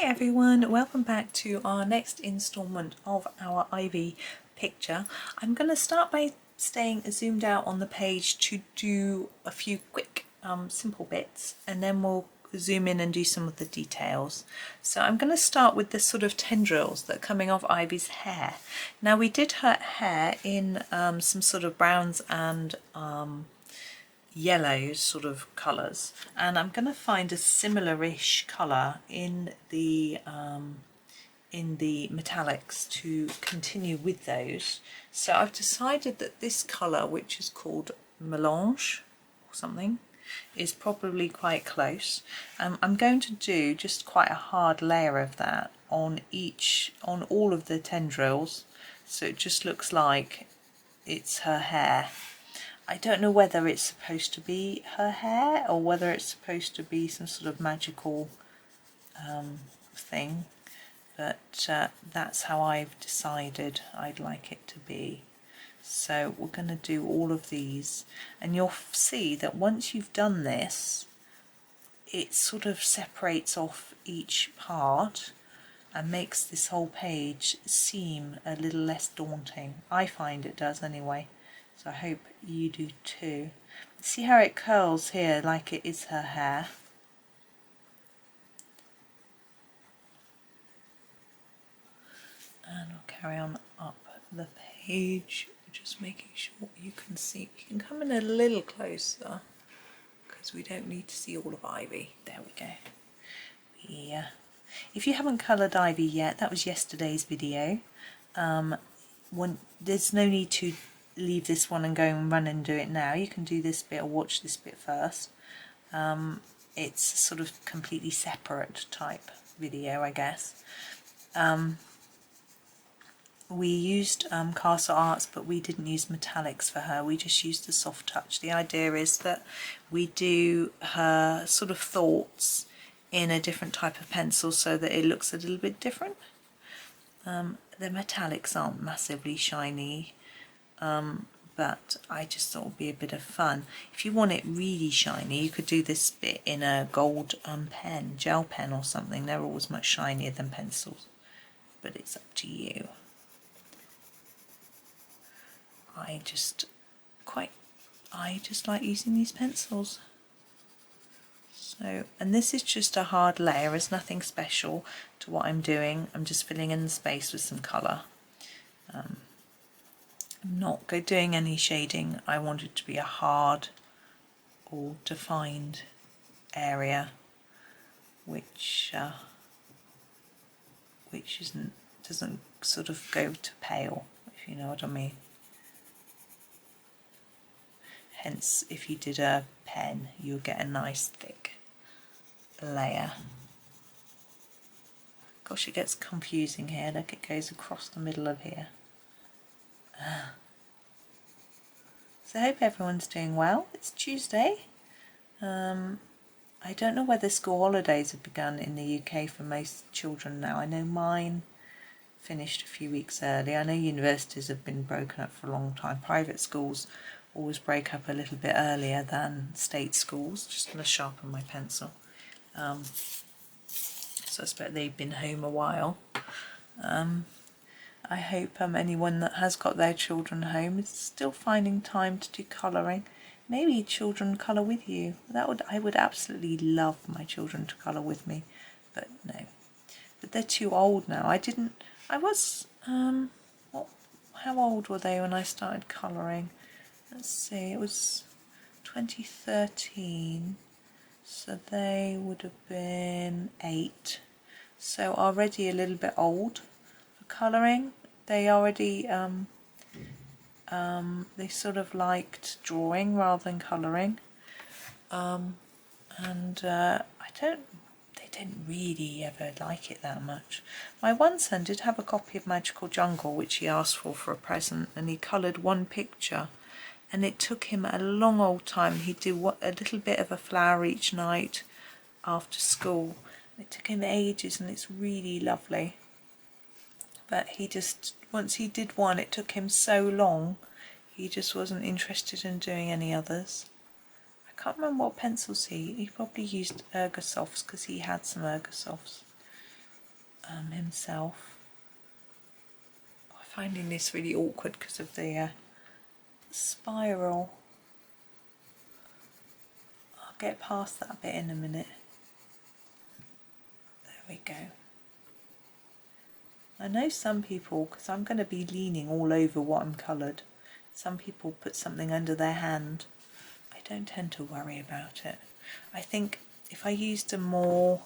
everyone, welcome back to our next installment of our Ivy picture. I'm going to start by staying zoomed out on the page to do a few quick simple bits, and then we'll zoom in and do some of the details. So I'm going to start with the sort of tendrils that are coming off Ivy's hair. Now we did her hair in some sort of browns and yellow sort of colours, and I'm going to find a similar-ish colour in the metallics to continue with those. So I've decided that this colour, which is called melange or something, is probably quite close. I'm going to do just quite a hard layer of that on all of the tendrils, so it just looks like it's her hair. I don't know whether it's supposed to be her hair or whether it's supposed to be some sort of magical thing, but that's how I've decided I'd like it to be. So we're going to do all of these, and you'll see that once you've done this, it sort of separates off each part and makes this whole page seem a little less daunting. I find it does anyway. So I hope you do too. See how it curls here like it is her hair? And I'll carry on up the page, just making sure you can see. You can come in a little closer because we don't need to see all of Ivy. There we go. Yeah. If you haven't coloured Ivy yet, that was yesterday's video. There's no need to leave this one and go and run and do it now. You can do this bit or watch this bit first. It's sort of completely separate type video, I guess. We used Castle Arts, but we didn't use metallics for her. We just used the soft touch. The idea is that we do her sort of thoughts in a different type of pencil so that it looks a little bit different. The metallics aren't massively shiny, but I just thought it would be a bit of fun. If you want it really shiny, you could do this bit in a gold pen, gel pen or something. They're always much shinier than pencils, but it's up to you. I just like using these pencils. So, and this is just a hard layer. There's nothing special to what I'm doing. I'm just filling in the space with some colour. I'm not doing any shading. I want it to be a hard or defined area, which doesn't sort of go to pale, if you know what I mean. Hence, if you did a pen, you'll get a nice thick layer. Gosh, it gets confusing here. Look, it goes across the middle of here. So I hope everyone's doing well. It's Tuesday. I don't know whether school holidays have begun in the UK for most children now. I know mine finished a few weeks early. I know universities have been broken up for a long time. Private schools always break up a little bit earlier than state schools. Just going to sharpen my pencil. So I expect they've been home a while. I hope anyone that has got their children home is still finding time to do colouring. Maybe children colour with you. I would absolutely love my children to colour with me, but no. But they're too old now. How old were they when I started colouring? Let's see, it was 2013, so they would have been 8. So already a little bit old for colouring. They already they sort of liked drawing rather than colouring, they didn't really ever like it that much. My one son did have a copy of Magical Jungle which he asked for a present, and he coloured one picture, and it took him a long old time. He'd do a little bit of a flower each night after school. It took him ages, and it's really lovely. But once he did one, it took him so long, he just wasn't interested in doing any others. I can't remember what pencils he probably used Ergosofts, because he had some Ergosofts. himself. I'm finding this really awkward because of the spiral. I'll get past that bit in a minute. There we go. I know some people, because I'm going to be leaning all over what I'm coloured, some people put something under their hand. I don't tend to worry about it. I think if I used a more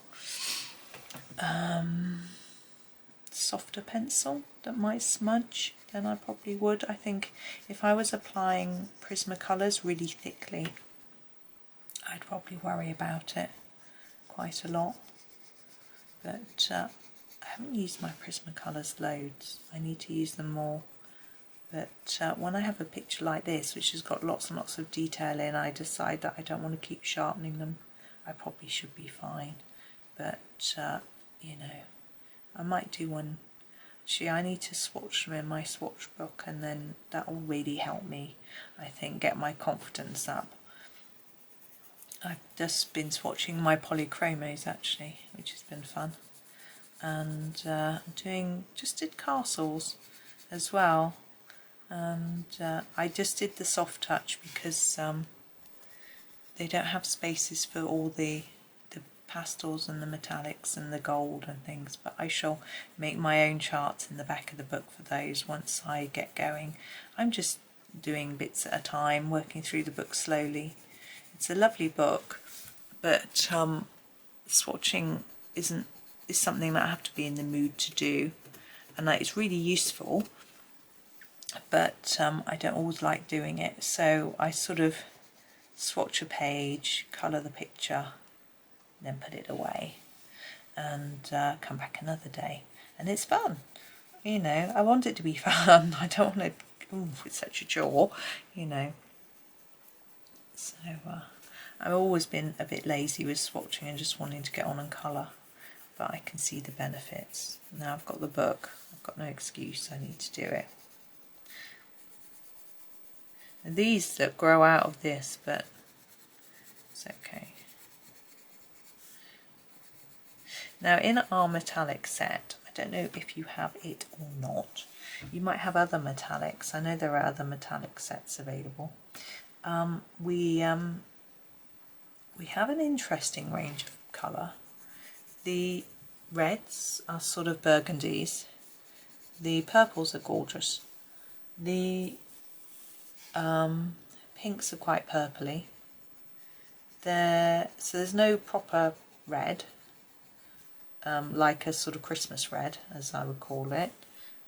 softer pencil that might smudge, then I probably would. I think if I was applying Prismacolors really thickly, I'd probably worry about it quite a lot. But I haven't used my Prismacolors loads. I need to use them more. But when I have a picture like this, which has got lots and lots of detail in, I decide that I don't want to keep sharpening them. I probably should be fine. But, you know, I might do one. Actually, I need to swatch them in my swatch book, and then that will really help me, I think, get my confidence up. I've just been swatching my polychromos actually, which has been fun. And just did castles as well. And I just did the soft touch because they don't have spaces for all the pastels and the metallics and the gold and things, but I shall make my own charts in the back of the book for those once I get going. I'm just doing bits at a time, working through the book slowly. It's a lovely book, but swatching is something that I have to be in the mood to do, and it's really useful, but I don't always like doing it. So I sort of swatch a page, colour the picture, then put it away and come back another day, and it's fun. You know, I want it to be fun. I don't want to, it's such a chore, you know. So I've always been a bit lazy with swatching and just wanting to get on and colour, but I can see the benefits. Now I've got the book, I've got no excuse, I need to do it. And these that grow out of this, but it's okay. Now in our metallic set, I don't know if you have it or not. You might have other metallics. I know there are other metallic sets available. We have an interesting range of colour. The reds are sort of burgundies. The purples are gorgeous. The pinks are quite purpley. So there's no proper red, like a sort of Christmas red, as I would call it.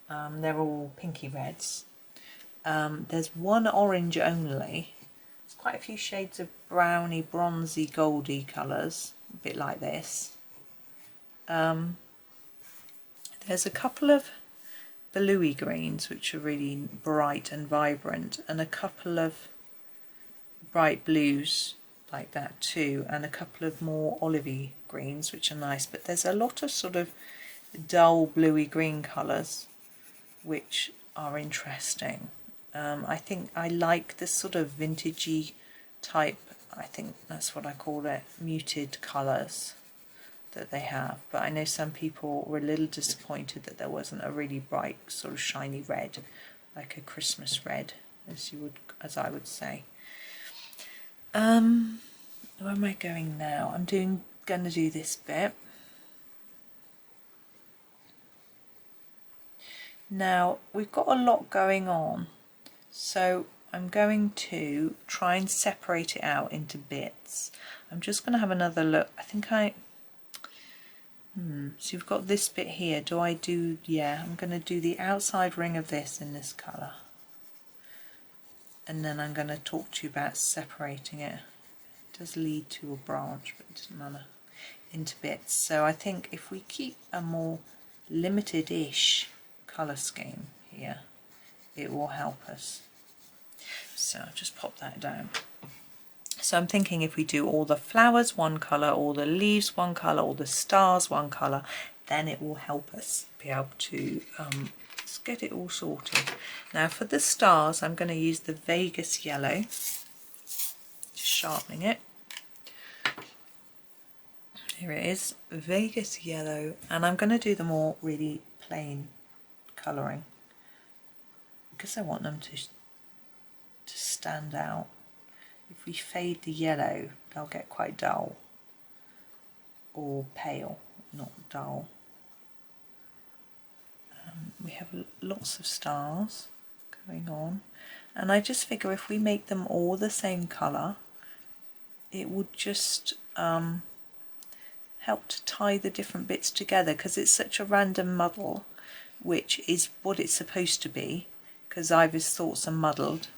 They're all pinky reds. There's one orange only. There's quite a few shades of browny, bronzy, goldy colours, a bit like this. There's a couple of bluey greens which are really bright and vibrant, and a couple of bright blues like that too, and a couple of more olivey greens which are nice, but there's a lot of sort of dull bluey green colours which are interesting. I think I like this sort of vintagey type, I think that's what I call it, muted colours that they have, but I know some people were a little disappointed that there wasn't a really bright sort of shiny red, like a Christmas red, as I would say. Where am I going now? I'm going to do this bit. Now we've got a lot going on, so I'm going to try and separate it out into bits. I'm just going to have another look. I think so you've got this bit here. Yeah, I'm going to do the outside ring of this in this colour. And then I'm going to talk to you about separating it. It does lead to a branch, but it doesn't matter, into bits. So I think if we keep a more limited-ish colour scheme here, it will help us. So I'll just pop that down. So I'm thinking if we do all the flowers one colour, all the leaves one colour, all the stars one colour, then it will help us be able to let's get it all sorted. Now for the stars, I'm going to use the Vegas yellow, just sharpening it. Here it is, Vegas yellow, and I'm going to do them all really plain colouring because I want them to stand out. If we fade the yellow, they'll get quite dull or pale, not dull. We have lots of stars going on, and I just figure if we make them all the same colour, it would just help to tie the different bits together, because it's such a random muddle, which is what it's supposed to be, because Ivor's thoughts are muddled,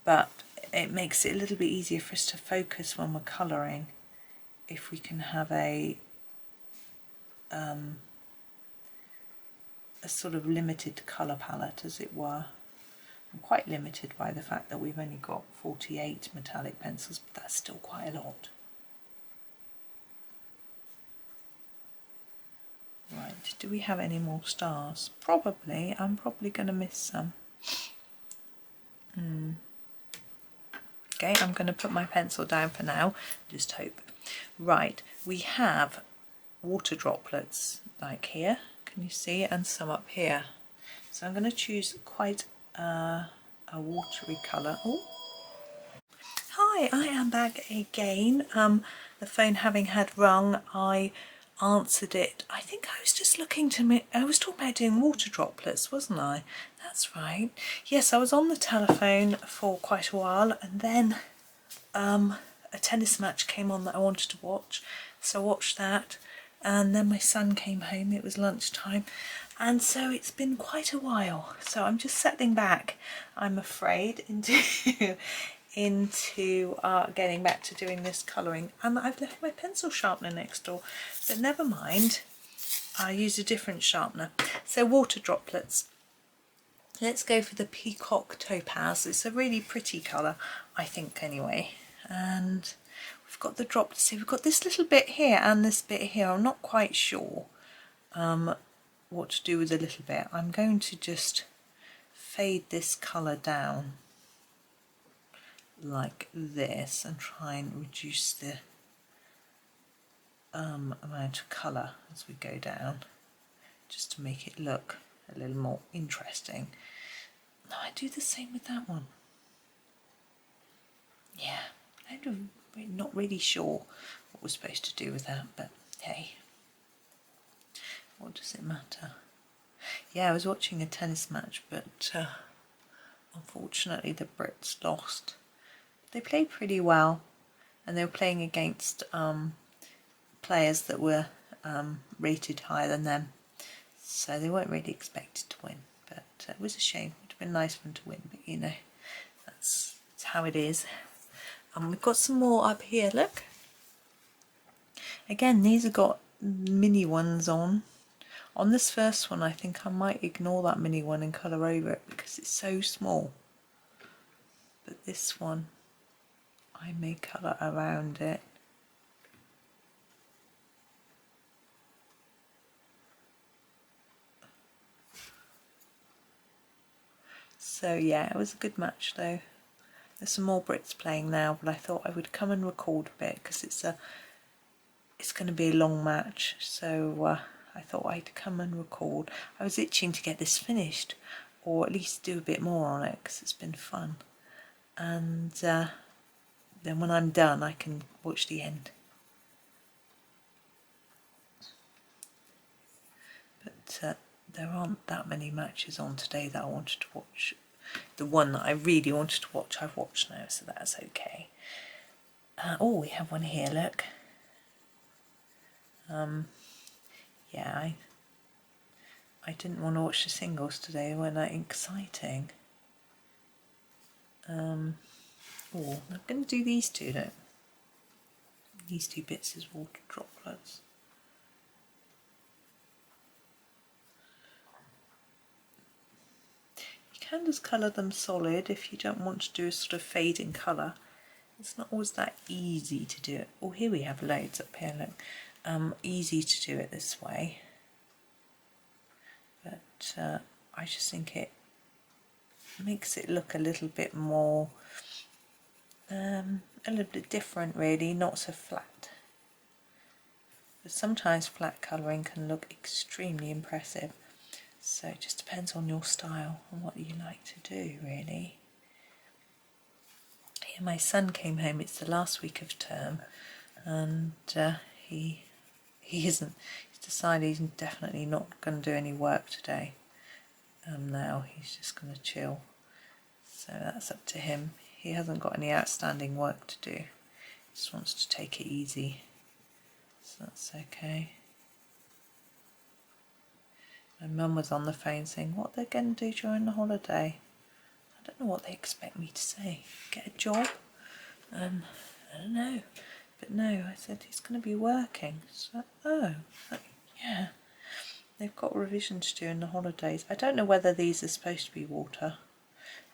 but it makes it a little bit easier for us to focus when we're colouring if we can have a sort of limited colour palette, as it were. I'm quite limited by the fact that we've only got 48 metallic pencils, but that's still quite a lot. Right, do we have any more stars? Probably. I'm probably going to miss some. Okay, I'm going to put my pencil down for now, just hope. Right, we have water droplets like here, can you see, and some up here. So I'm going to choose quite a watery colour. Oh, hi, I am back again. The phone having had rung, I answered it. I think I was just looking to me. I was talking about doing water droplets, wasn't I? That's right. Yes, I was on the telephone for quite a while, and then a tennis match came on that I wanted to watch, so I watched that, and then my son came home. It was lunchtime, and so it's been quite a while, so I'm just settling back, I'm afraid, into getting back to doing this colouring. And I've left my pencil sharpener next door, but never mind, I use a different sharpener. So water droplets, let's go for the Peacock Topaz. It's a really pretty colour, I think, anyway. And we've got the droplets. So we've got this little bit here and this bit here. I'm not quite sure what to do with a little bit. I'm going to just fade this colour down like this and try and reduce the amount of colour as we go down, just to make it look a little more interesting. No, I do the same with that one. Yeah, I'm not really sure what we're supposed to do with that, but hey, what does it matter? Yeah, I was watching a tennis match, but unfortunately the Brits lost. They played pretty well, and they were playing against players that were rated higher than them, so they weren't really expected to win, but it was a shame. It would have been nice for them to win, but you know, that's how it is. And we've got some more up here, look. Again, these have got mini ones on. On this first one, I think I might ignore that mini one and colour over it because it's so small. But this one, I may colour around it. So yeah, it was a good match though. There's some more Brits playing now, but I thought I would come and record a bit because it's going to be a long match. So I thought I'd come and record. I was itching to get this finished, or at least do a bit more on it because it's been fun. And then when I'm done, I can watch the end. But there aren't that many matches on today that I wanted to watch. The one that I really wanted to watch, I've watched now, so that's okay. Oh, we have one here, look. Yeah, I didn't want to watch the singles today, they weren't that exciting. Oh, I'm going to do these two, look. These two bits is water droplets. You can just colour them solid if you don't want to do a sort of fading colour. It's not always that easy to do it. Oh, here we have loads up here, look. Easy to do it this way. But I just think it makes it look a little bit more, a little bit different really, not so flat. But sometimes flat colouring can look extremely impressive. So it just depends on your style and what you like to do, really. Yeah, my son came home, it's the last week of term, and he he's decided he's definitely not going to do any work today. Now he's just going to chill. So that's up to him. He hasn't got any outstanding work to do. He just wants to take it easy. So that's okay. My mum was on the phone saying what they're going to do during the holiday. I don't know what they expect me to say. Get a job? I don't know. But no, I said he's going to be working. So, oh, yeah. They've got revision to do in the holidays. I don't know whether these are supposed to be water,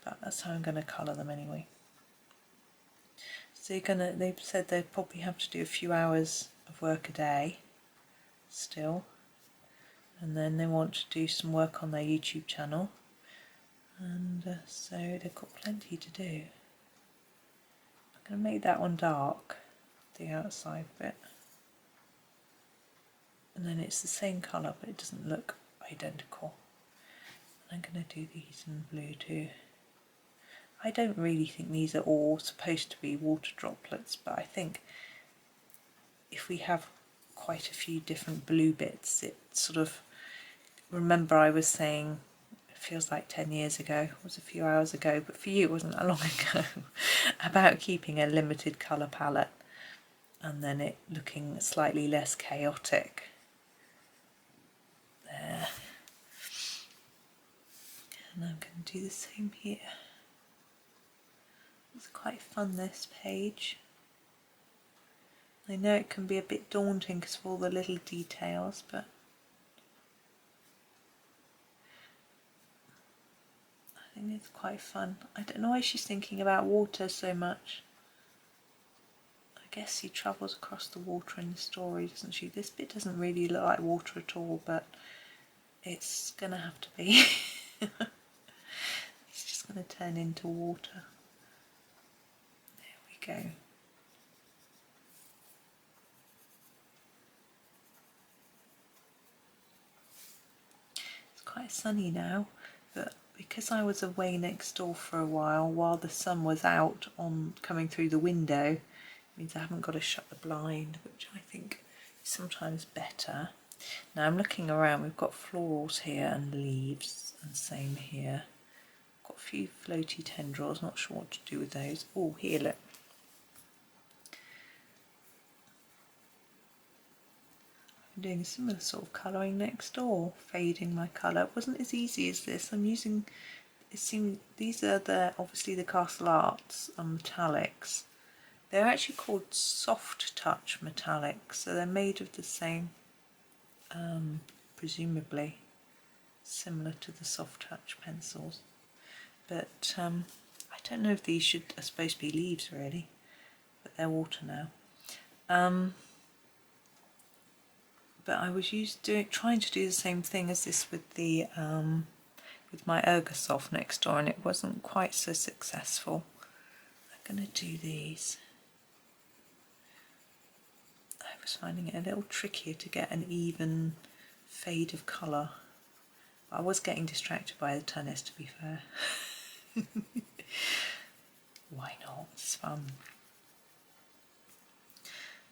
but that's how I'm going to colour them anyway. So they've said they'd probably have to do a few hours of work a day still. And then they want to do some work on their YouTube channel. And so they've got plenty to do. I'm going to make that one dark, the outside bit. And then it's the same colour, but it doesn't look identical. I'm going to do these in blue too. I don't really think these are all supposed to be water droplets, but I think if we have quite a few different blue bits, it sort of, remember I was saying, it feels like 10 years ago, it was a few hours ago, but for you it wasn't that long ago, about keeping a limited colour palette and then it looking slightly less chaotic. There. And I'm going to do the same here. It's quite fun, this page. I know it can be a bit daunting because of all the little details, but I think it's quite fun. I don't know why she's thinking about water so much. I guess she travels across the water in the story, doesn't she? This bit doesn't really look like water at all, but it's gonna have to be. It's just gonna turn into water. There we go. It's quite sunny now, but because I was away next door for a while the sun was out on coming through the window, it means I haven't got to shut the blind, which I think is sometimes better. Now I'm looking around, we've got florals here and leaves, and same here. Got a few floaty tendrils, not sure what to do with those. Oh, here, look. I'm doing a similar sort of colouring next door, fading my colour. It wasn't as easy as this. I'm using, it seems, these are obviously the Castle Arts metallics. They're actually called soft touch metallics, so they're made of the same, presumably similar to the soft touch pencils. But I don't know if these are supposed to be leaves really, but they're water now. But I was trying to do the same thing as this with the with my Ergosoft next door, and it wasn't quite so successful. I'm going to do these. I was finding it a little trickier to get an even fade of colour. I was getting distracted by the tennis, to be fair. Why not? It's fun.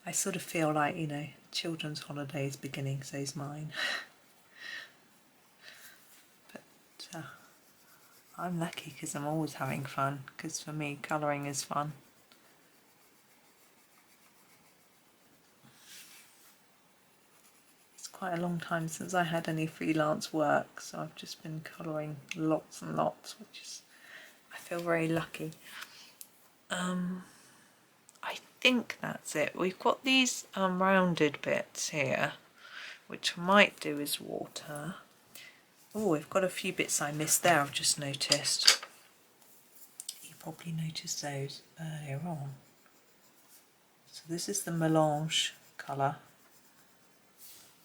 I sort of feel like, you know, children's holiday is beginning, so is mine. But I'm lucky because I'm always having fun, because for me colouring is fun. It's quite a long time since I had any freelance work, so I've just been colouring lots and lots, which is, I feel very lucky. I think that's it. We've got these rounded bits here, which I might do as water. Oh, we've got a few bits I missed there, I've just noticed. You probably noticed those earlier on. So this is the melange colour.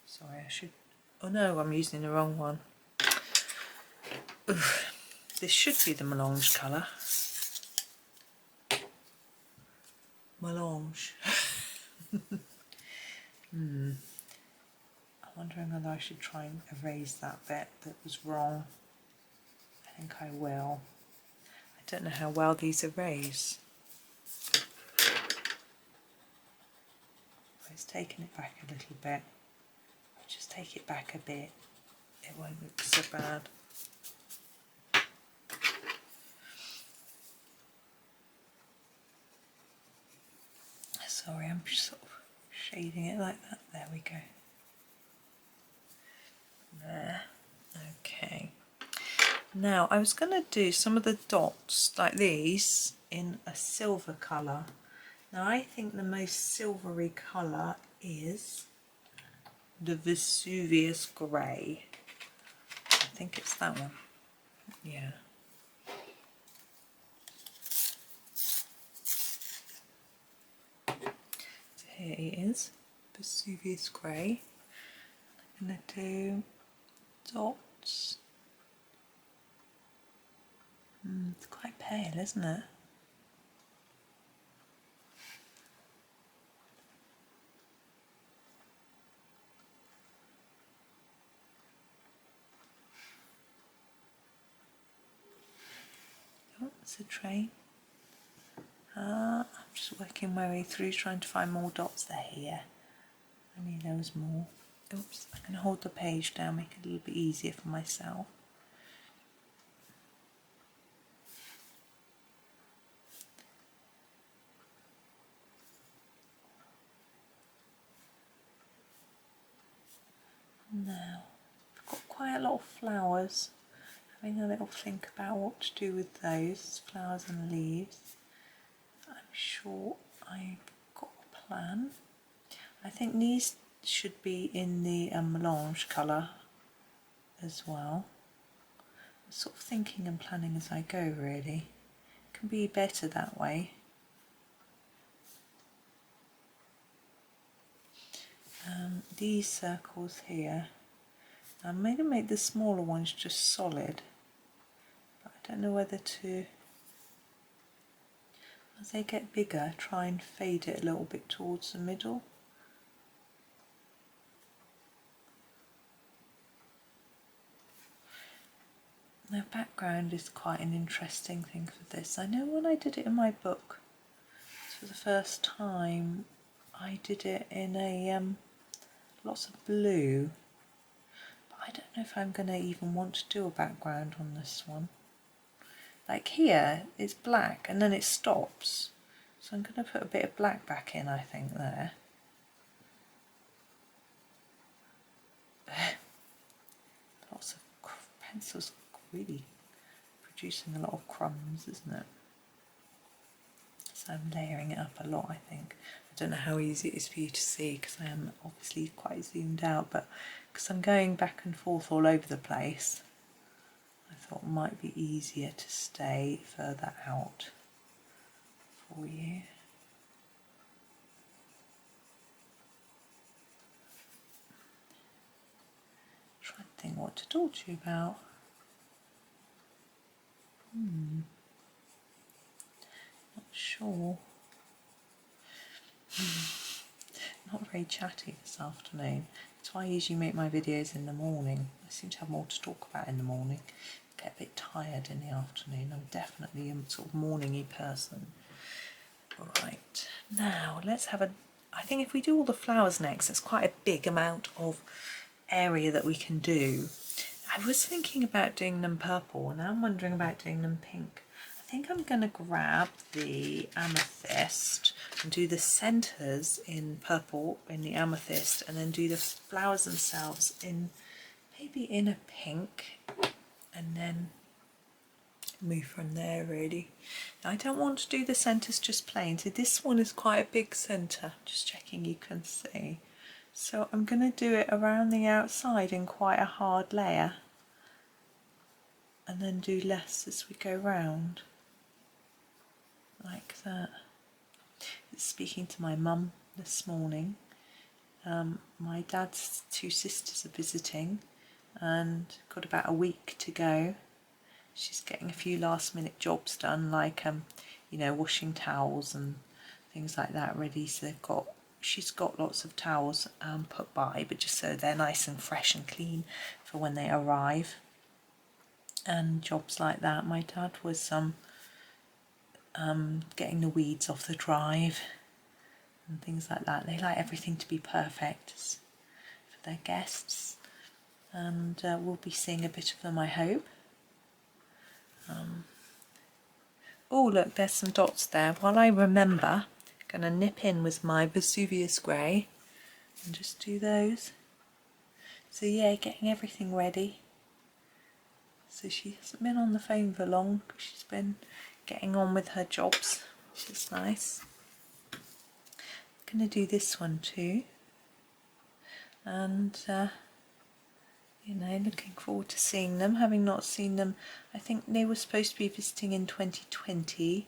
Sorry, I should... Oh no, I'm using the wrong one. Oof. This should be the melange colour. Melange. wondering whether I should try and erase that bit that was wrong. I think I will. I don't know how well these erase. It's taken it back a little bit. Just take it back a bit. It won't look so bad. Sorry, I'm just sort of shading it like that. There we go. There. Okay. Now I was going to do some of the dots like these in a silver colour. Now I think the most silvery colour is the Vesuvius Grey. I think it's that one. Yeah. Here it is, Vesuvius Grey. I'm going to do dots. It's quite pale, isn't it? Oh, it's a train. I'm just working my way through trying to find more dots. There, here. I need those more. Oops, I can hold the page down, make it a little bit easier for myself. Now, I've got quite a lot of flowers. Having a little think about what to do with those flowers and leaves. I'm sure I've got a plan. I think these should be in the melange colour as well. I'm sort of thinking and planning as I go, really. It can be better that way. These circles here, I'm going to make the smaller ones just solid, but I don't know whether to, as they get bigger, try and fade it a little bit towards the middle. Now, background is quite an interesting thing for this. I know when I did it in my book for the first time, I did it in a lots of blue, but I don't know if I'm going to even want to do a background on this one. Like here, it's black and then it stops, so I'm going to put a bit of black back in, I think, there. Lots of pencils really producing a lot of crumbs, isn't it? So I'm layering it up a lot, I think. I don't know how easy it is for you to see because I am obviously quite zoomed out, but because I'm going back and forth all over the place, I thought it might be easier to stay further out for you. Try and think what to talk to you about. Not sure. Not very chatty this afternoon. That's why I usually make my videos in the morning. I seem to have more to talk about in the morning. I get a bit tired in the afternoon. I'm definitely a sort of morning-y person. Right, now let's have a... I think if we do all the flowers next, it's quite a big amount of area that we can do. I was thinking about doing them purple, and now I'm wondering about doing them pink. I think I'm going to grab the amethyst and do the centres in purple in the amethyst, and then do the flowers themselves in maybe in a pink, and then move from there really. Now, I don't want to do the centres just plain, so this one is quite a big centre, just checking you can see. So I'm going to do it around the outside in quite a hard layer, and then do less as we go round, like that. Speaking to my mum this morning. My dad's two sisters are visiting and got about a week to go. She's getting a few last minute jobs done, like you know, washing towels and things like that ready. So they've got, she's got lots of towels put by, but just so they're nice and fresh and clean for when they arrive. And jobs like that. My dad was getting the weeds off the drive and things like that. They like everything to be perfect for their guests, and we'll be seeing a bit of them, I hope. Oh look, there's some dots there. While I remember, I'm going to nip in with my Vesuvius grey and just do those. So yeah, getting everything ready. So she hasn't been on the phone for long, she's been getting on with her jobs, which is nice. I'm going to do this one too, and you know, looking forward to seeing them, having not seen them. I think they were supposed to be visiting in 2020,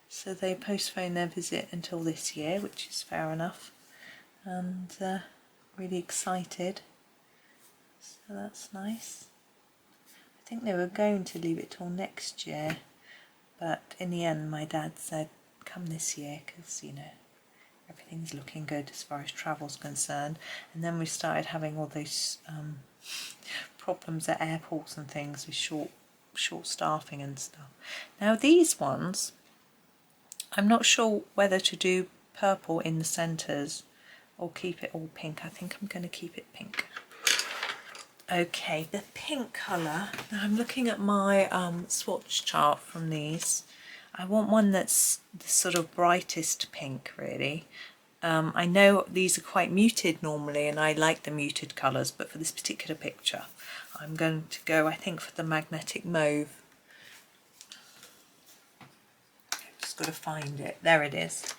so they postponed their visit until this year, which is fair enough, and really excited, so that's nice. I think they were going to leave it till next year, but in the end my dad said come this year because, you know, everything's looking good as far as travel's concerned. And then we started having all those problems at airports and things with short staffing and stuff. Now these ones, I'm not sure whether to do purple in the centres or keep it all pink. I think I'm going to keep it pink. Okay, the pink colour, now I'm looking at my swatch chart from these. I want one that's the sort of brightest pink, really. I know these are quite muted normally, and I like the muted colours, but for this particular picture I'm going to go, I think, for the magnetic mauve. I've just got to find it. There it is.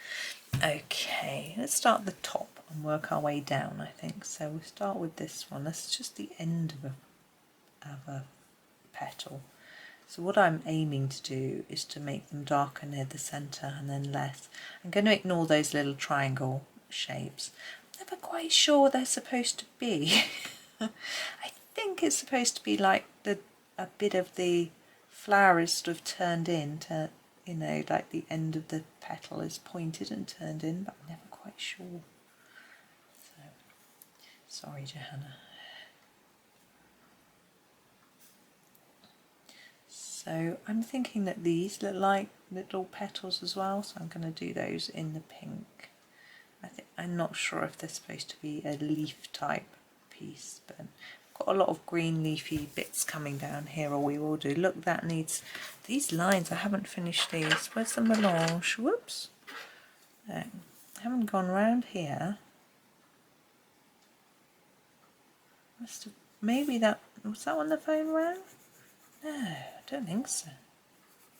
Okay, let's start at the top and work our way down, I think. So we'll start with this one. That's just the end of a petal. So what I'm aiming to do is to make them darker near the centre and then less. I'm going to ignore those little triangle shapes. I'm never quite sure what they're supposed to be. I think it's supposed to be like a bit of the flower is sort of turned in to, you know, like the end of the petal is pointed and turned in, but I'm never quite sure. So, sorry, Johanna. So I'm thinking that these look like little petals as well, so I'm going to do those in the pink. I'm not sure if they're supposed to be a leaf type piece, but I've got a lot of green leafy bits coming down here, or we will do. Look, that needs these lines. I haven't finished these. Where's the melange? Whoops. No, I haven't gone round here. Must have, maybe that was that on the phone round? No, I don't think so.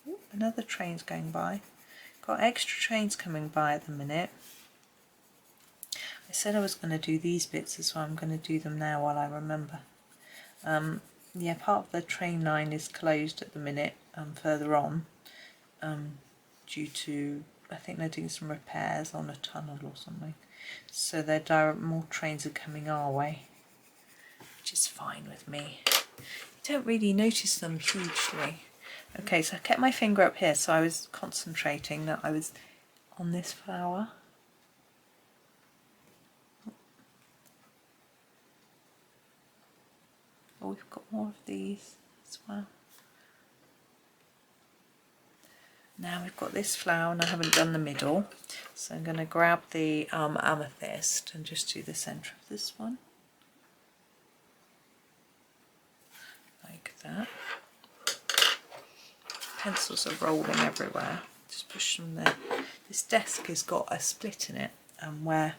Ooh, another train's going by. Got extra trains coming by at the minute. I said I was going to do these bits as well. I'm going to do them now while I remember. Yeah, part of the train line is closed at the minute, further on, due to, I think they're doing some repairs on a tunnel or something. So more trains are coming our way, which is fine with me. You don't really notice them hugely. Okay, so I kept my finger up here, so I was concentrating that I was on this flower. Oh, we've got more of these as well. Now we've got this flower and I haven't done the middle, so I'm going to grab the amethyst and just do the centre of this one. Like that. Pencils are rolling everywhere. Just push them there. This desk has got a split in it, where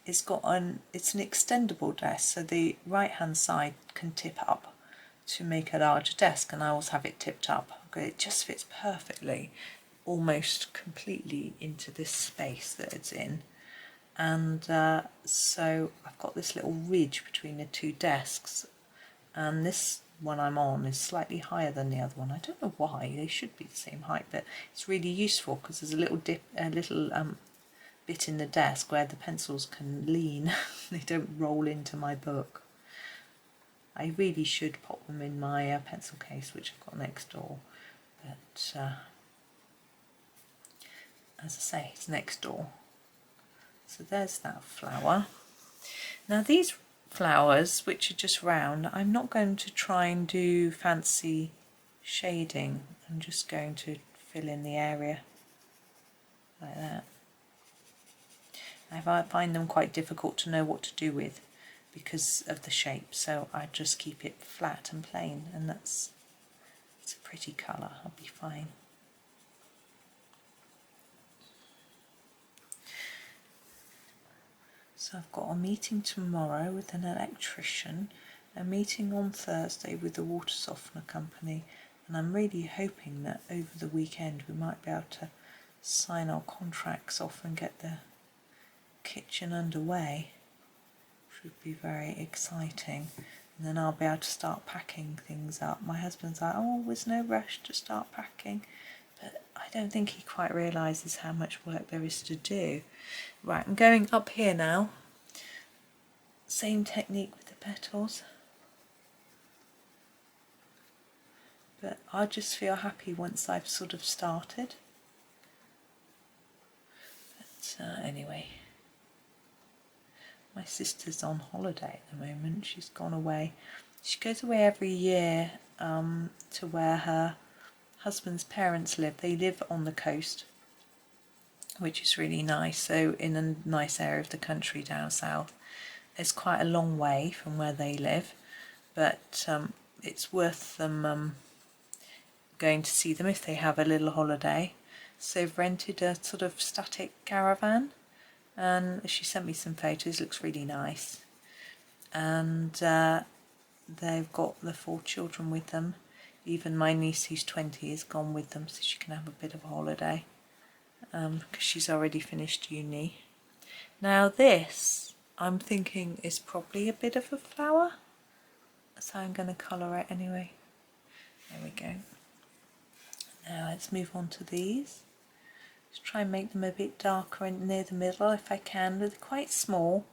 it's an extendable desk, so the right hand side can tip up to make a larger desk, and I always have it tipped up. Okay, it just fits perfectly, almost completely into this space that it's in. And so I've got this little ridge between the two desks, and this one I'm on is slightly higher than the other one. I don't know why, they should be the same height, but it's really useful because there's a little bit in the desk where the pencils can lean. They don't roll into my book. I really should pop them in my pencil case, which I've got next door, but as I say, it's next door, So there's that flower. Now these flowers, which are just round, I'm not going to try and do fancy shading. I'm just going to fill in the area like that. I find them quite difficult to know what to do with because of the shape, so I just keep it flat and plain, and it's a pretty colour. I'll be fine. So I've got a meeting tomorrow with an electrician, a meeting on Thursday with the water softener company, and I'm really hoping that over the weekend we might be able to sign our contracts off and get the kitchen underway, which would be very exciting. And then I'll be able to start packing things up. My husband's like, oh, there's no rush to start packing, but I don't think he quite realises how much work there is to do. Right, I'm going up here now. Same technique with the petals, but I just feel happy once I've sort of started. But anyway, my sister's on holiday at the moment. She's gone away. She goes away every year to where her husband's parents live. They live on the coast, which is really nice, so in a nice area of the country down south. It's quite a long way from where they live, but it's worth them going to see them if they have a little holiday. So they've rented a sort of static caravan, and she sent me some photos. Looks really nice, and they've got the 4 children with them. Even my niece, who's 20, is gone with them, so she can have a bit of a holiday because she's already finished uni. Now this, I'm thinking, is probably a bit of a flower. So I'm going to colour it anyway. There we go. Now let's move on to these. Just try and make them a bit darker and near the middle if I can. They're quite small.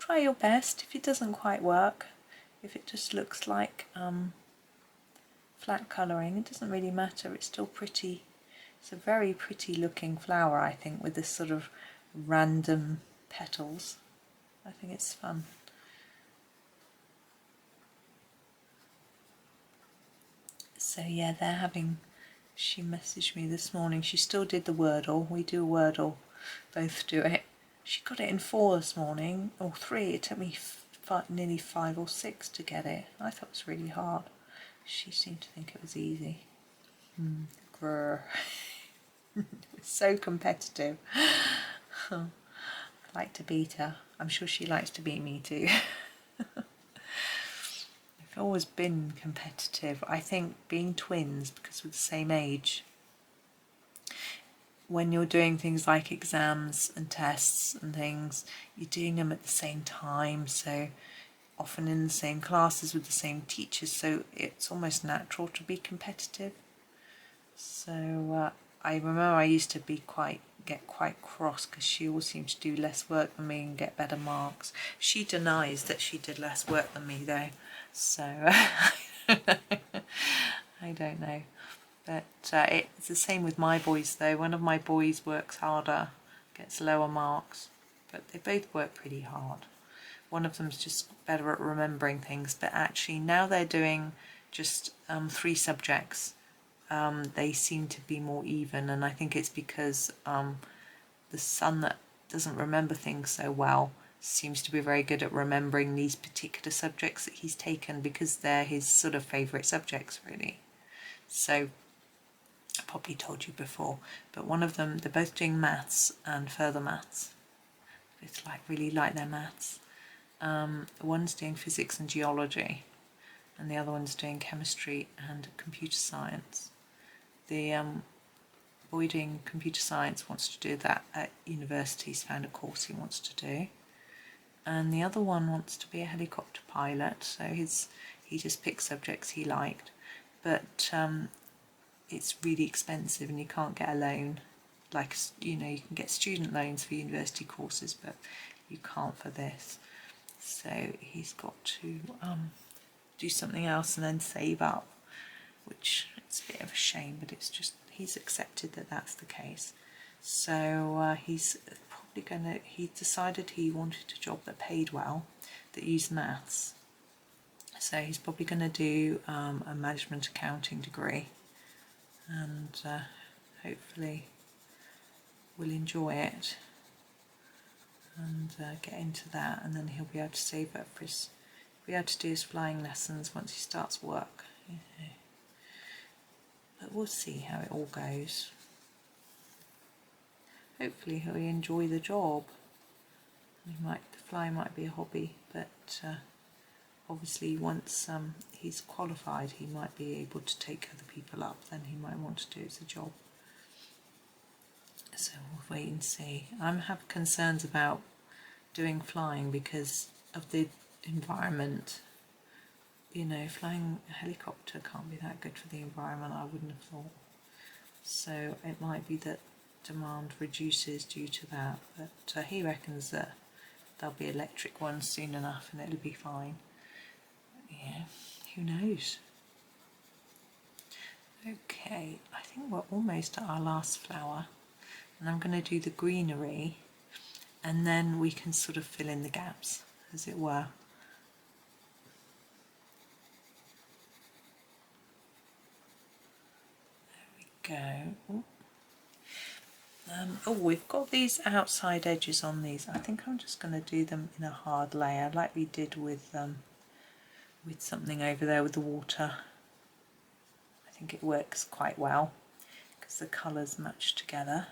Try your best. If it doesn't quite work, if it just looks like flat colouring, it doesn't really matter. It's still pretty. It's a very pretty looking flower, I think, with this sort of random petals. I think it's fun. So yeah, they're having, she messaged me this morning, she still did the Wordle. We do a Wordle, both do it. She got it in 4 this morning, or 3. It took me nearly 5 or 6 to get it. I thought it was really hard. She seemed to think it was easy. Grrr. It's so competitive. I like to beat her. I'm sure she likes to beat me too. I've always been competitive. I think being twins, because we're the same age, when you're doing things like exams and tests and things, you're doing them at the same time, so often in the same classes with the same teachers, so it's almost natural to be competitive. So I remember I used to get quite cross because she always seemed to do less work than me and get better marks. She denies that she did less work than me though, so I don't know. But it's the same with my boys though. One of my boys works harder, gets lower marks, but they both work pretty hard. One of them's just better at remembering things, but actually now they're doing just 3 subjects. They seem to be more even, and I think it's because the son that doesn't remember things so well seems to be very good at remembering these particular subjects that he's taken because they're his sort of favourite subjects really. So I probably told you before, but one of them, they're both doing maths and further maths. It's really like their maths. One's doing physics and geology, and the other one's doing chemistry and computer science. The boy doing computer science wants to do that at university. He's found a course he wants to do, and the other one wants to be a helicopter pilot, so he just picked subjects he liked, but it's really expensive and you can't get a loan. You can get student loans for university courses, but you can't for this, so he's got to do something else and then save up, which it's a bit of a shame, but it's just he's accepted that that's the case. So he's probably going to, he decided he wanted a job that paid well, that used maths. So he's probably going to do a management accounting degree, and hopefully will enjoy it and get into that, and then he'll be able to save up for his, be able to do his flying lessons once he starts work. But we'll see how it all goes. Hopefully he'll enjoy the job. The flying might be a hobby, but obviously once he's qualified, he might be able to take other people up, then he might want to do it as a job. So we'll wait and see. I have concerns about doing flying because of the environment. You know, flying a helicopter can't be that good for the environment, I wouldn't have thought. So it might be that demand reduces due to that, but he reckons that there'll be electric ones soon enough and it'll be fine. Yeah, who knows? Okay, I think we're almost at our last flower, and I'm going to do the greenery, and then we can sort of fill in the gaps, as it were. There we go. Oh, we've got these outside edges on these. I think I'm just going to do them in a hard layer, like we did with something over there with the water. I think it works quite well because the colours match together.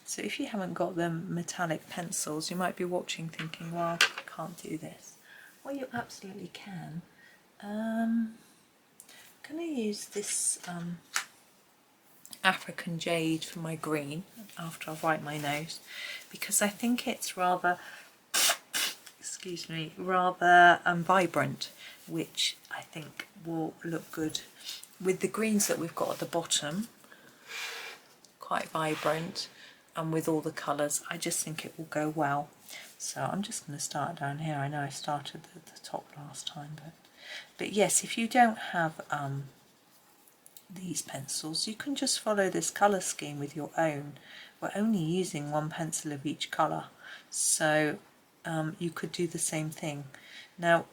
So if you haven't got the metallic pencils, you might be watching thinking, well, I can't do this. Well, you absolutely can. I'm going to use this African jade for my green after I wipe my nose, because I think it's rather, excuse me, rather vibrant, which I think will look good with the greens that we've got at the bottom, quite vibrant, and with all the colours. I just think it will go well. So I'm just going to start down here. I know I started at the top last time, but yes, if you don't have these pencils, you can just follow this colour scheme with your own. We're only using one pencil of each colour, so you could do the same thing. Now,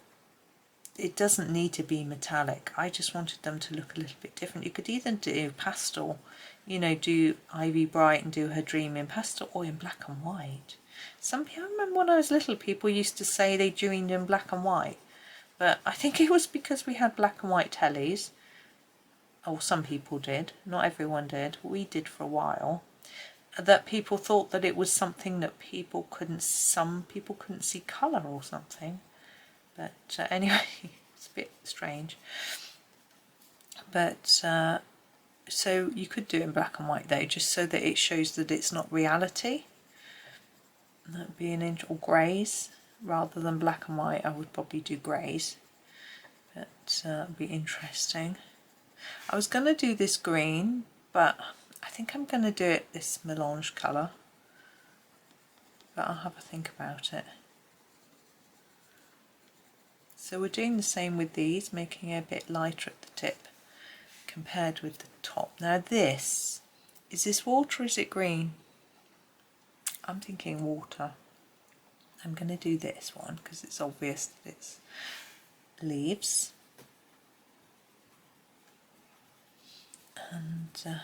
it doesn't need to be metallic. I just wanted them to look a little bit different. You could either do pastel, you know, do Ivy Bright and do her dream in pastel, or in black and white. Some people, I remember when I was little, people used to say they dreamed in black and white, but I think it was because we had black and white tellies, or some people did, not everyone did, we did for a while, that people thought that it was something that people couldn't, some people couldn't see colour or something. But anyway, it's a bit strange. But so you could do it in black and white though, just so that it shows that it's not reality. That would be an inch, or greys rather than black and white. I would probably do greys, but it'd be interesting. I was going to do this green, but I think I'm going to do it this melange colour, but I'll have a think about it. So we're doing the same with these, making it a bit lighter at the tip compared with the top. Now this, is this water or is it green? I'm thinking water. I'm going to do this one because it's obvious that it's leaves. And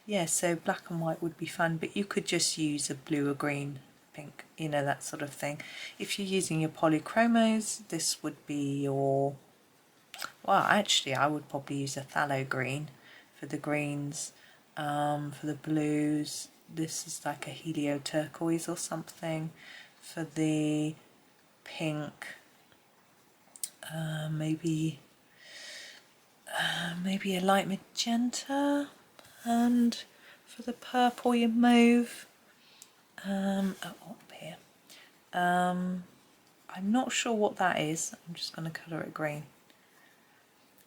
yeah, so black and white would be fun, but you could just use a blue or green, pink, you know, that sort of thing. If you're using your polychromos, this would be your, well, actually I would probably use a phthalo green for the greens. For the blues, this is like a helio turquoise or something. For the pink, maybe a light magenta, and for the purple you mauve, up here, I'm not sure what that is, I'm just going to colour it green.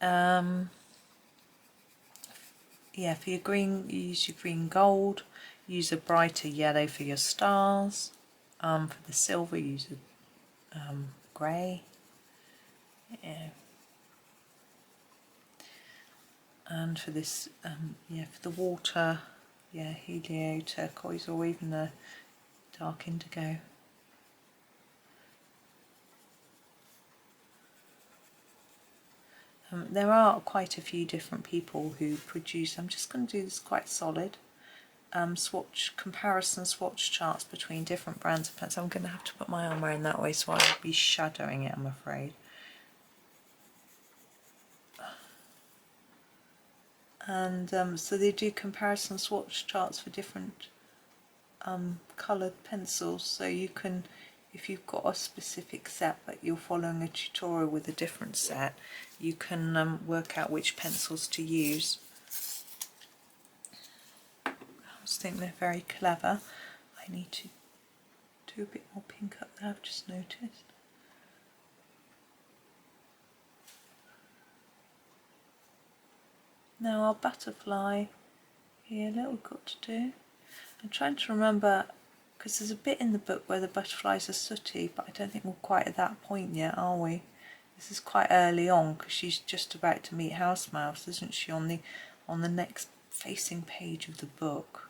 Yeah, for your green, you use your green gold, use a brighter yellow for your stars, for the silver use a grey. Yeah. And for this, yeah, for the water, yeah, helio turquoise or even a dark indigo. There are quite a few different people who produce, I'm just going to do this quite solid, comparison swatch charts between different brands of pencil. I'm going to have to put my arm around that way so I'll be shadowing it, I'm afraid. And so they do comparison swatch charts for different coloured pencils, so you can, if you've got a specific set but you're following a tutorial with a different set, you can work out which pencils to use. I just think they're very clever. I need to do a bit more pink up there, I've just noticed. Now our butterfly here, look what we've got to do. I'm trying to remember, because there's a bit in the book where the butterflies are sooty, but I don't think we're quite at that point yet, are we? This is quite early on, because she's just about to meet House Mouse, isn't she, on the next facing page of the book.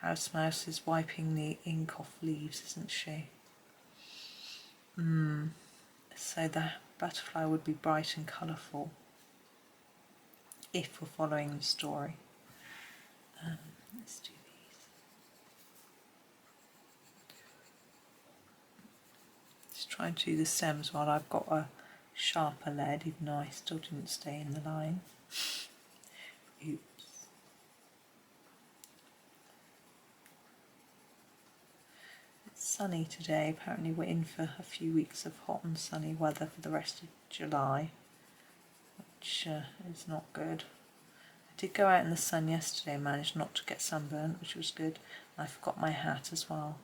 House Mouse is wiping the ink off leaves, isn't she? So the butterfly would be bright and colourful, if we're following the story. Let's do these. Just trying to do the stems while I've got a sharper lead, even though I still didn't stay in the line. Oops. It's sunny today. Apparently we're in for a few weeks of hot and sunny weather for the rest of July, which is not good. I did go out in the sun yesterday and managed not to get sunburnt, which was good. I forgot my hat as well.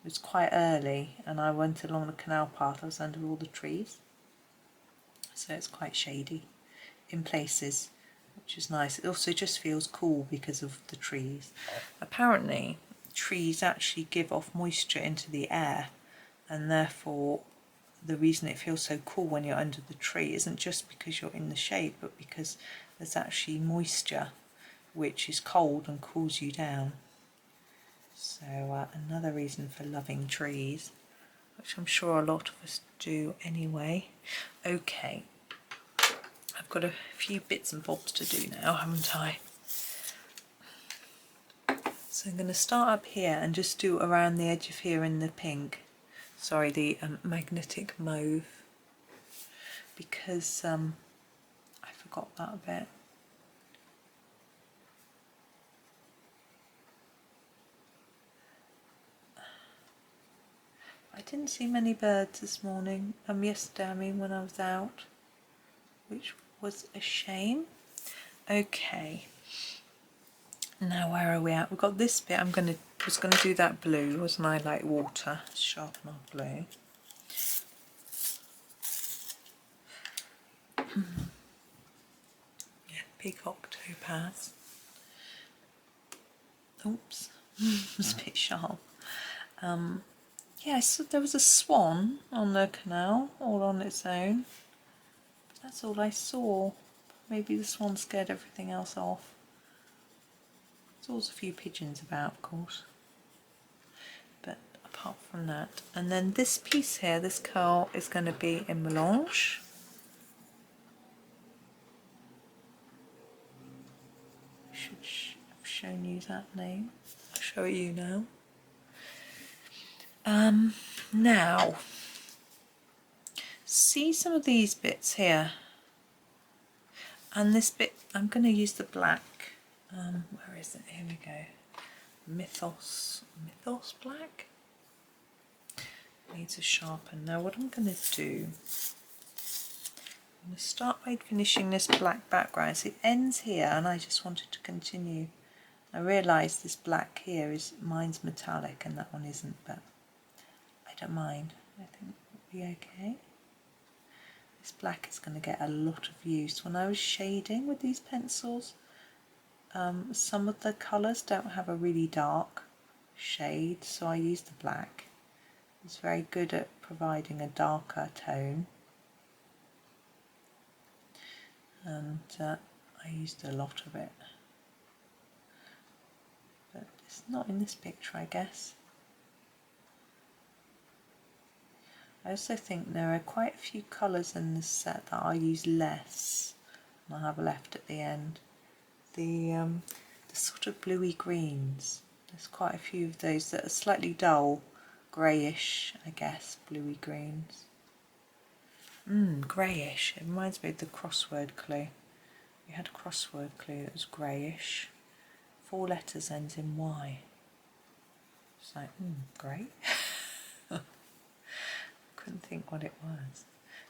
It was quite early and I went along the canal path. I was under all the trees, so it's quite shady in places, which is nice. It also just feels cool because of the trees. Apparently trees actually give off moisture into the air, and therefore the reason it feels so cool when you're under the tree isn't just because you're in the shade, but because there's actually moisture which is cold and cools you down. So another reason for loving trees, which I'm sure a lot of us do anyway. Okay, I've got a few bits and bobs to do now, haven't I? So I'm going to start up here and just do around the edge of here in the pink, sorry, the magnetic mauve, because I forgot that bit. I didn't see many birds this morning, yesterday I mean, when I was out, which was a shame. Okay, now where are we at? We've got this bit. Was gonna do that blue, wasn't I, like water, sharpen our blue. Yeah, Peacock Topaz. Oops, it's a bit sharp. Yeah, so there was a swan on the canal, all on its own. That's all I saw. Maybe the swan scared everything else off. There's always a few pigeons about, of course. But apart from that. And then this piece here, this curl, is going to be in Melange. I should have shown you that name. I'll show you now. Now, see some of these bits here, and this bit, I'm going to use the black, where is it, here we go, Mythos black, needs a sharpen. Now what I'm going to do, I'm going to start by finishing this black background. So it ends here and I just wanted to continue. I realise this black here mine's metallic and that one isn't, but I don't mind, I think it'll be okay. This black is going to get a lot of use. When I was shading with these pencils, some of the colours don't have a really dark shade, so I used the black. It's very good at providing a darker tone. And I I used a lot of it, but it's not in this picture, I guess. I also think there are quite a few colours in this set that I use less and I have left at the end. The sort of bluey greens, there's quite a few of those that are slightly dull, greyish, I guess, bluey greens. Greyish, it reminds me of the crossword clue. We had a crossword clue that was greyish. 4 letters ends in Y. It's like, great. Couldn't think what it was.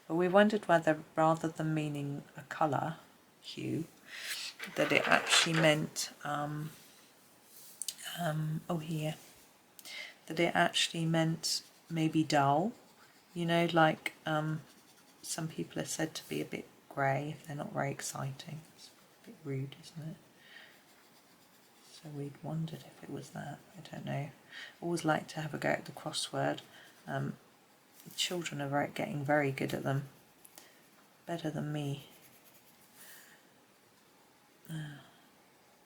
But we wondered whether, rather than meaning a colour, hue, that it actually meant, here, that it actually meant maybe dull, you know, like some people are said to be a bit grey if they're not very exciting. It's a bit rude, isn't it? So we'd wondered if it was that. I don't know. Always like to have a go at the crossword. The children are getting very good at them, better than me.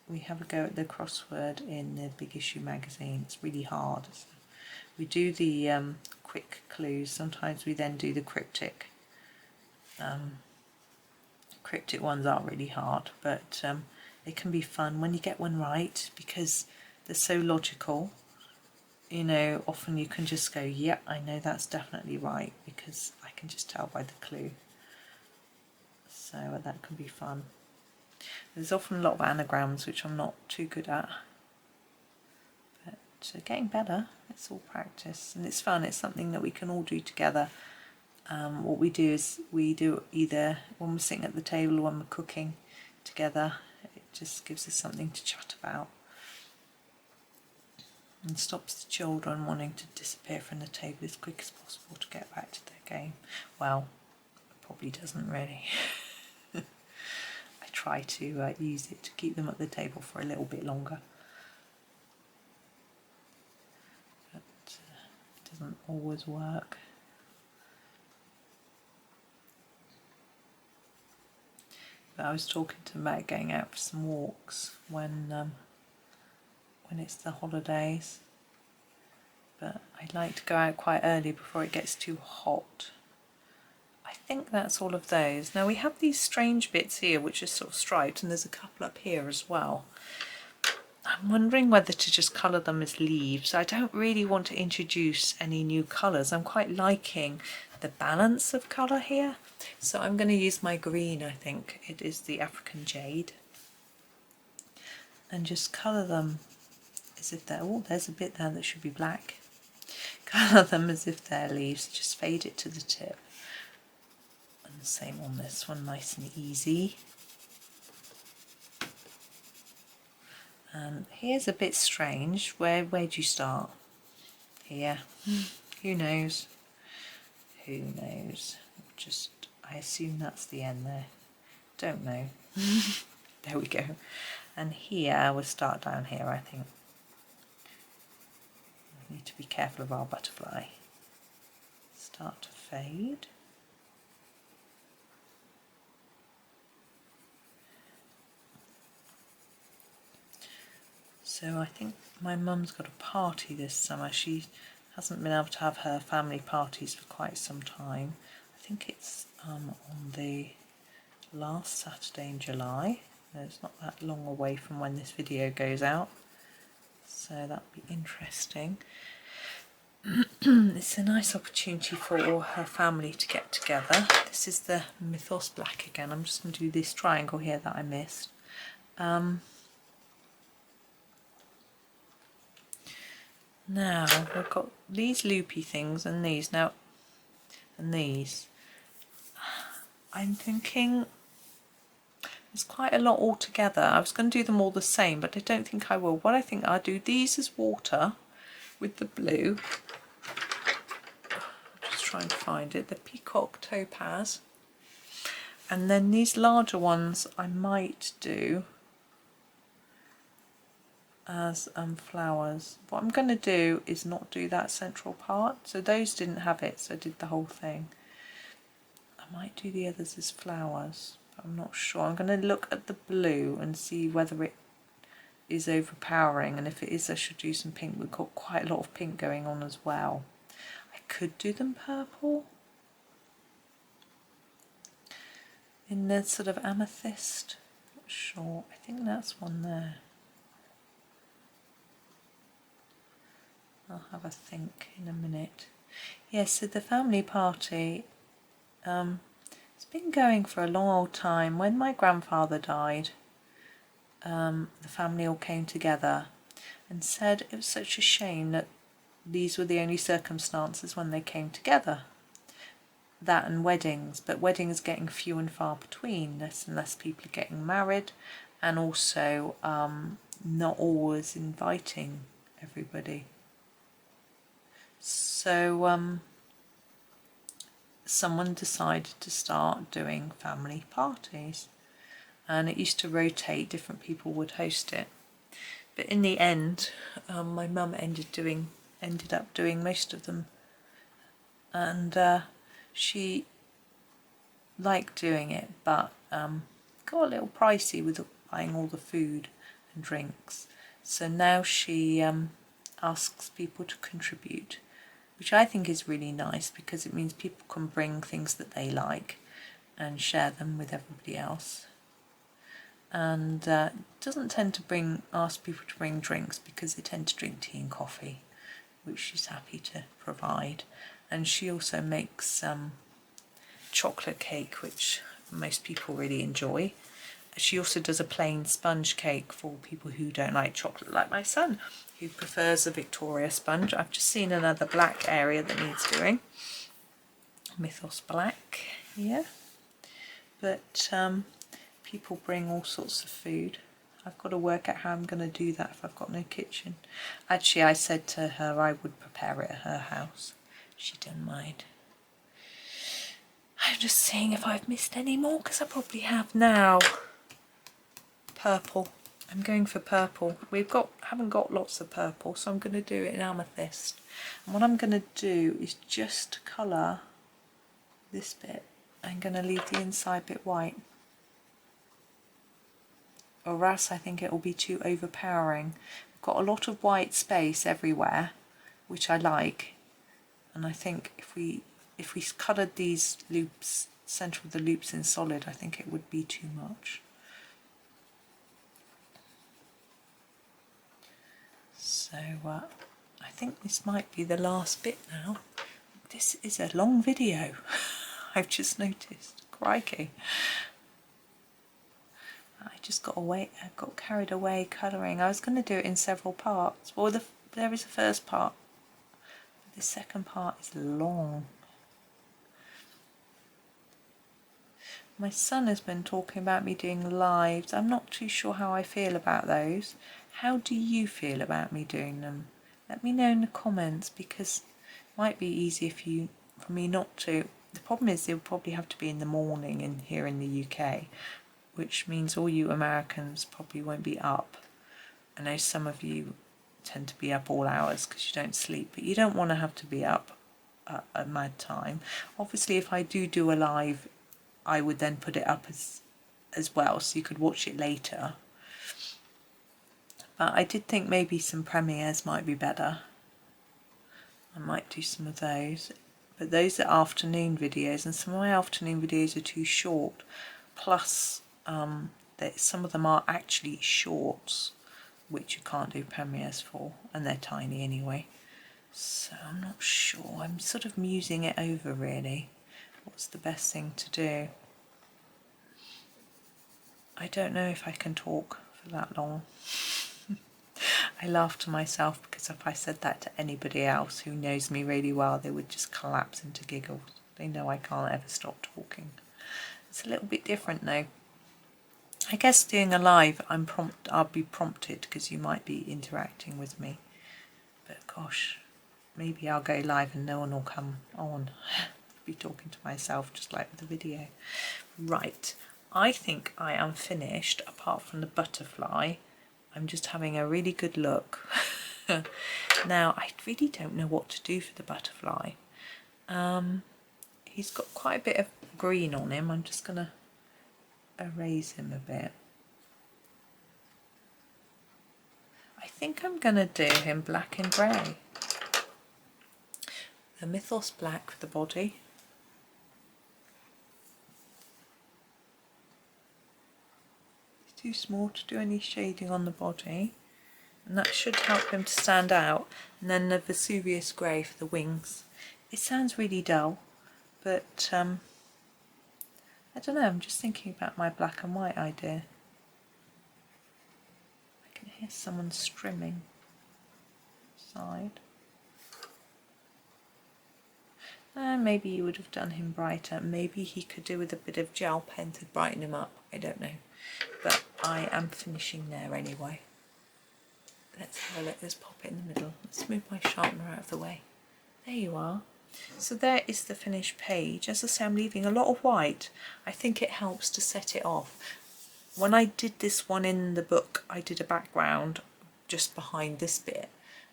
We have a go at the crossword in the Big Issue magazine. It's really hard. So we do the quick clues. Sometimes we then do the cryptic. Cryptic ones are really hard, but they can be fun when you get one right because they're so logical. You know, often you can just go, yep, I know that's definitely right because I can just tell by the clue. So that can be fun. There's often a lot of anagrams which I'm not too good at, but getting better. It's all practice and it's fun. It's something that we can all do together. What we do is we do either when we're sitting at the table or when we're cooking together. It just gives us something to chat about and stops the children wanting to disappear from the table as quick as possible to get back to their game. Well, it probably doesn't really. I try to use it to keep them at the table for a little bit longer, but it doesn't always work. But I was talking to them about going out for some walks when it's the holidays, but I like to go out quite early before it gets too hot. I think that's all of those. Now we have these strange bits here which are sort of striped, and there's a couple up here as well. I'm wondering whether to just colour them as leaves. I don't really want to introduce any new colours. I'm quite liking the balance of colour here, so I'm going to use my green. I think it is the African Jade, and just colour them as if they're, oh, there's a bit there that should be black. Colour them as if they're leaves, just fade it to the tip. And the same on this one, nice and easy. Here's a bit strange. Where do you start? Here. Who knows? Who knows? Just, I assume that's the end there. Don't know. There we go. And here, we'll start down here, I think. We need to be careful of our butterfly. Start to fade. So I think my mum's got a party this summer. She hasn't been able to have her family parties for quite some time. I think it's on the last Saturday in July. It's not that long away from when this video goes out, so that'll be interesting. It's a nice opportunity for all her family to get together. This is the Mythos Black again. I'm just going to do this triangle here that I missed. Now we've got these loopy things and these now, and these. I'm thinking there's quite a lot all together. I was going to do them all the same, but I don't think I will. What I think I'll do, these as water with the blue. I'm just trying to find it. The Peacock Topaz. And then these larger ones I might do as flowers. What I'm going to do is not do that central part. So those didn't have it, so I did the whole thing. I might do the others as flowers. I'm not sure. I'm going to look at the blue and see whether it is overpowering, and if it is I should do some pink. We've got quite a lot of pink going on as well. I could do them purple in the sort of amethyst. Not sure. I think that's one there. I'll have a think in a minute. Yes, so the family party, it's been going for a long old time. When my grandfather died, the family all came together and said it was such a shame that these were the only circumstances when they came together. That and weddings, but weddings getting few and far between, less and less people are getting married, and also not always inviting everybody. So someone decided to start doing family parties, and it used to rotate, different people would host it. But in the end, my mum ended up doing most of them, and she liked doing it, but got a little pricey with buying all the food and drinks. So now she asks people to contribute, which I think is really nice because it means people can bring things that they like and share them with everybody else. And doesn't tend to ask people to bring drinks because they tend to drink tea and coffee, which she's happy to provide. And she also makes chocolate cake, which most people really enjoy. She also does a plain sponge cake for people who don't like chocolate, like my son, who prefers a Victoria sponge. I've just seen another black area that needs doing. Mythos black, yeah. But people bring all sorts of food. I've got to work out how I'm going to do that if I've got no kitchen. Actually, I said to her I would prepare it at her house. She didn't mind. I'm just seeing if I've missed any more, because I probably have now. Purple. I'm going for purple. Haven't got lots of purple, so I'm going to do it in amethyst. And what I'm going to do is just colour this bit. I'm going to leave the inside bit white, or else I think it will be too overpowering. I've got a lot of white space everywhere, which I like, and I think if we coloured these loops, centre of the loops in solid, I think it would be too much. So I think this might be the last bit now. This is a long video. I've just noticed. Crikey. I just got carried away colouring. I was going to do it in several parts. Well, there is a first part. The second part is long. My son has been talking about me doing lives. I'm not too sure how I feel about those. How do you feel about me doing them? Let me know in the comments, because it might be easy for me not to. The problem is they'll probably have to be in the morning here in the UK, which means all you Americans probably won't be up. I know some of you tend to be up all hours because you don't sleep, but you don't want to have to be up at a mad time. Obviously, if I do a live, I would then put it up as well, so you could watch it later. But I did think maybe some premieres might be better. I might do some of those. But those are afternoon videos, and some of my afternoon videos are too short. Plus, some of them are actually shorts, which you can't do premieres for, and they're tiny anyway. So I'm not sure. I'm sort of musing it over, really. What's the best thing to do? I don't know if I can talk for that long. I laugh to myself because if I said that to anybody else who knows me really well, they would just collapse into giggles. They know I can't ever stop talking. It's a little bit different though. I guess doing a live, I'll be prompted because you might be interacting with me. But gosh, maybe I'll go live and no one will come on. I'll be talking to myself just like with the video. Right, I think I am finished apart from the butterfly. I'm just having a really good look. Now, I really don't know what to do for the butterfly. He's got quite a bit of green on him. I'm just going to erase him a bit. I think I'm going to do him black and grey. The Mythos black for the body. It's too small to do any shading on the body, and that should help him to stand out. And then the Vesuvius grey for the wings. It sounds really dull, but I don't know, I'm just thinking about my black and white idea. I can hear someone strimming side. Maybe you would have done him brighter. Maybe he could do with a bit of gel pen to brighten him up. I don't know. But I am finishing there anyway. Let's have a look. Let's pop it in the middle. Let's move my sharpener out of the way. There you are. So there is the finished page. As I say, I'm leaving a lot of white. I think it helps to set it off. When I did this one in the book, I did a background just behind this bit.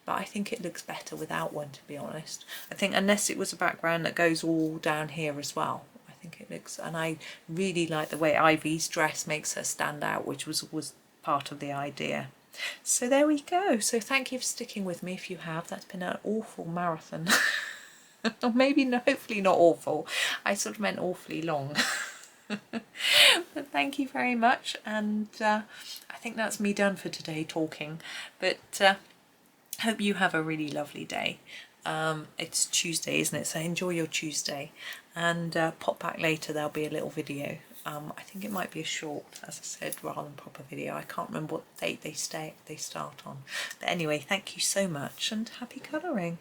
But I think it looks better without one, to be honest. I think unless it was a background that goes all down here as well. I think it looks, and I really like the way Ivy's dress makes her stand out, which was part of the idea. So there we go. So thank you for sticking with me if you have. That's been an awful marathon. Or maybe hopefully not awful. I sort of meant awfully long. But thank you very much. And I think that's me done for today talking. But hope you have a really lovely day. It's Tuesday, isn't it? So enjoy your Tuesday, and pop back later. There'll be a little video. I think it might be a short, as I said, rather than proper video. I can't remember what date they start on. But anyway, thank you so much, and happy colouring.